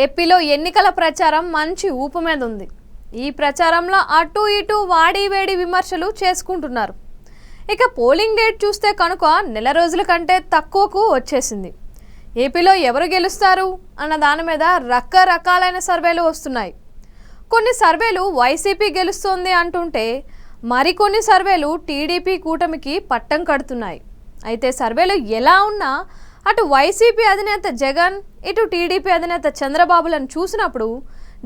ఏపీలో ఎన్నికల ప్రచారం మంచి ఊపు మీద ఉంది. ఈ ప్రచారంలో అటు ఇటు వాడి వేడి విమర్శలు చేసుకుంటున్నారు. ఇక పోలింగ్ డేట్ చూస్తే కనుక నెల రోజుల కంటే తక్కువకు వచ్చేసింది. ఏపీలో ఎవరు గెలుస్తారు అన్న దాని మీద రకరకాలైన సర్వేలు వస్తున్నాయి. కొన్ని సర్వేలు వైసీపీ గెలుస్తోంది అంటుంటే మరికొన్ని సర్వేలు టీడీపీ కూటమికి పట్టం కడుతున్నాయి. అయితే సర్వేలు ఎలా ఉన్నా అటు వైసీపీ అధినేత జగన్, ఇటు టీడీపీ అధినేత చంద్రబాబులను చూసినప్పుడు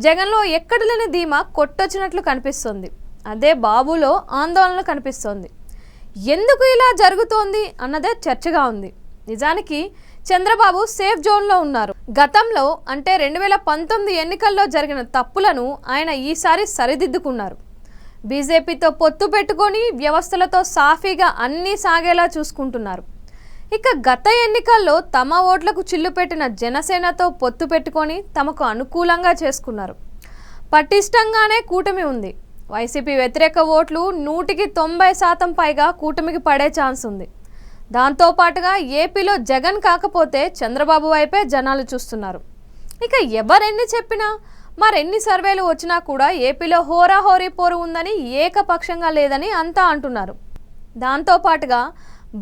జగన్లో ఎక్కడ లేని ధీమా కొట్టొచ్చినట్లు కనిపిస్తుంది. అదే బాబులో ఆందోళన కనిపిస్తోంది. ఎందుకు ఇలా జరుగుతోంది అన్నదే చర్చగా ఉంది. నిజానికి చంద్రబాబు సేఫ్ జోన్లో ఉన్నారు. గతంలో అంటే 2019 ఎన్నికల్లో జరిగిన తప్పులను ఆయన ఈసారి సరిదిద్దుకున్నారు. బీజేపీతో పొత్తు పెట్టుకొని వ్యవస్థలతో సాఫీగా అన్నీ సాగేలా చూసుకుంటున్నారు. ఇక గత ఎన్నికల్లో తమ ఓట్లకు చిల్లు పెట్టిన జనసేనతో పొత్తు పెట్టుకొని తమకు అనుకూలంగా చేసుకున్నారు. పటిష్టంగానే కూటమి ఉంది. వైసీపీ వ్యతిరేక ఓట్లు 190% పైగా కూటమికి పడే ఛాన్స్ ఉంది. దాంతోపాటుగా ఏపీలో జగన్ కాకపోతే చంద్రబాబు వైపే జనాలు చూస్తున్నారు. ఇక ఎవరెన్ని చెప్పినా మరెన్ని సర్వేలు వచ్చినా కూడా ఏపీలో హోరాహోరీ పోరు ఉందని ఏకపక్షంగా లేదని అంతా అంటున్నారు. దాంతోపాటుగా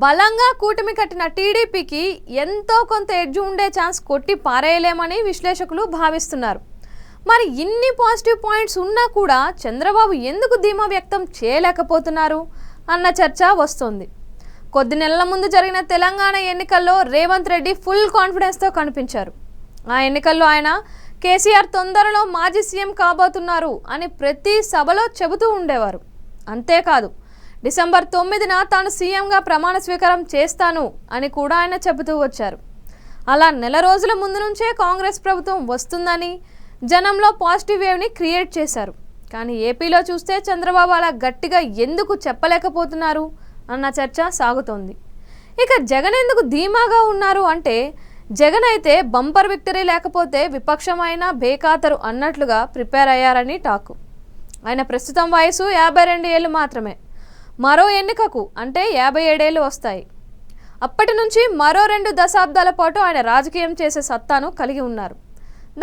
బలంగా కూటమి కట్టిన టీడీపీకి ఎంతో కొంత ఎడ్జ్ ఉండే ఛాన్స్ కొట్టి పారేయలేమని విశ్లేషకులు భావిస్తున్నారు. మరి ఇన్ని పాజిటివ్ పాయింట్స్ ఉన్నా కూడా చంద్రబాబు ఎందుకు ధీమా వ్యక్తం చేయలేకపోతున్నారు అన్న చర్చ వస్తోంది. కొద్ది నెలల ముందు జరిగిన తెలంగాణ ఎన్నికల్లో రేవంత్ రెడ్డి ఫుల్ కాన్ఫిడెన్స్తో కనిపించారు. ఆ ఎన్నికల్లో ఆయన కేసీఆర్ తొందరలో మాజీ సీఎం కాబోతున్నారు అని ప్రతి సభలో చెబుతూ ఉండేవారు. అంతేకాదు డిసెంబర్ 9న తాను సీఎంగా ప్రమాణ స్వీకారం చేస్తాను అని కూడా ఆయన చెబుతూ వచ్చారు. అలా నెల రోజుల ముందు నుంచే కాంగ్రెస్ ప్రభుత్వం వస్తుందని జనంలో పాజిటివ్ వేవ్ని క్రియేట్ చేశారు. కానీ ఏపీలో చూస్తే చంద్రబాబు అలా గట్టిగా ఎందుకు చెప్పలేకపోతున్నారు అన్న చర్చ సాగుతోంది. ఇక జగన్ ఎందుకు ధీమాగా ఉన్నారు అంటే జగన్ అయితే బంపర్ విక్టరీ లేకపోతే విపక్షమైన బేఖాతరు అన్నట్లుగా ప్రిపేర్ అయ్యారని టాకు. ఆయన ప్రస్తుతం వయసు 52 ఏళ్ళు మాత్రమే. మరో ఎన్నికకు అంటే 57 ఏళ్ళు వస్తాయి. అప్పటి నుంచి మరో 2 దశాబ్దాల పాటు ఆయన రాజకీయం చేసే సత్తాను కలిగి ఉన్నారు.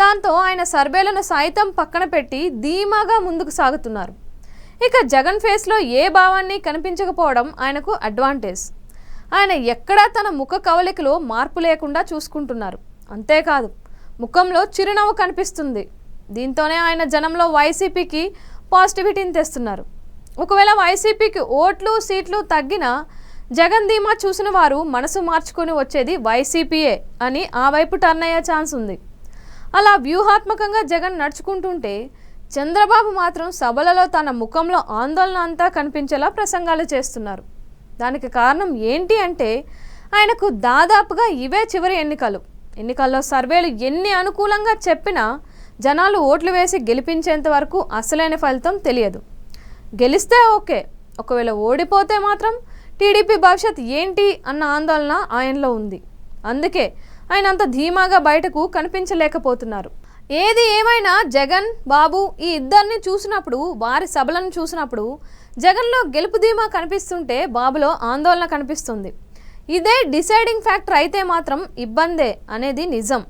దాంతో ఆయన సర్వేలను సైతం పక్కన పెట్టి ధీమాగా ముందుకు సాగుతున్నారు. ఇక జగన్ ఫేస్లో ఏ భావాన్ని కనిపించకపోవడం ఆయనకు అడ్వాంటేజ్. ఆయన ఎక్కడా తన ముఖ కవలికలో మార్పు లేకుండా చూసుకుంటున్నారు. అంతేకాదు ముఖంలో చిరునవ్వు కనిపిస్తుంది. దీంతోనే ఆయన జనంలో వైసీపీకి పాజిటివిటీని తెస్తున్నారు. ఒకవేళ వైసీపీకి ఓట్లు సీట్లు తగ్గినా జగన్ ధీమా చూసిన వారు మనసు మార్చుకొని వచ్చేది వైసీపీయే అని ఆ వైపు టర్న్ అయ్యే ఛాన్స్ ఉంది. అలా వ్యూహాత్మకంగా జగన్ నడుచుకుంటుంటే చంద్రబాబు మాత్రం సభలలో తన ముఖంలో ఆందోళన అంతా కనిపించేలా ప్రసంగాలు చేస్తున్నారు. దానికి కారణం ఏంటి అంటే ఆయనకు దాదాపుగా ఇవే చివరి ఎన్నికల్లో సర్వేలు ఎన్ని అనుకూలంగా చెప్పినా జనాలు ఓట్లు వేసి గెలిపించేంత వరకు అసలైన ఫలితం తెలియదు. గెలిస్తే ఓకే, ఒకవేళ ఓడిపోతే మాత్రం టీడీపీ భవిష్యత్ ఏంటి అన్న ఆందోళన ఆయనలో ఉంది. అందుకే ఆయన అంత ధీమాగా బయటకు కనిపించలేకపోతున్నారు. ఏది ఏమైనా జగన్ బాబు ఈ ఇద్దరిని చూసినప్పుడు, వారి సభలను చూసినప్పుడు జగన్లో గెలుపు ధీమా కనిపిస్తుంటే బాబులో ఆందోళన కనిపిస్తుంది. ఇదే డిసైడింగ్ ఫ్యాక్టర్ అయితే మాత్రం ఇబ్బందే అనేది నిజం.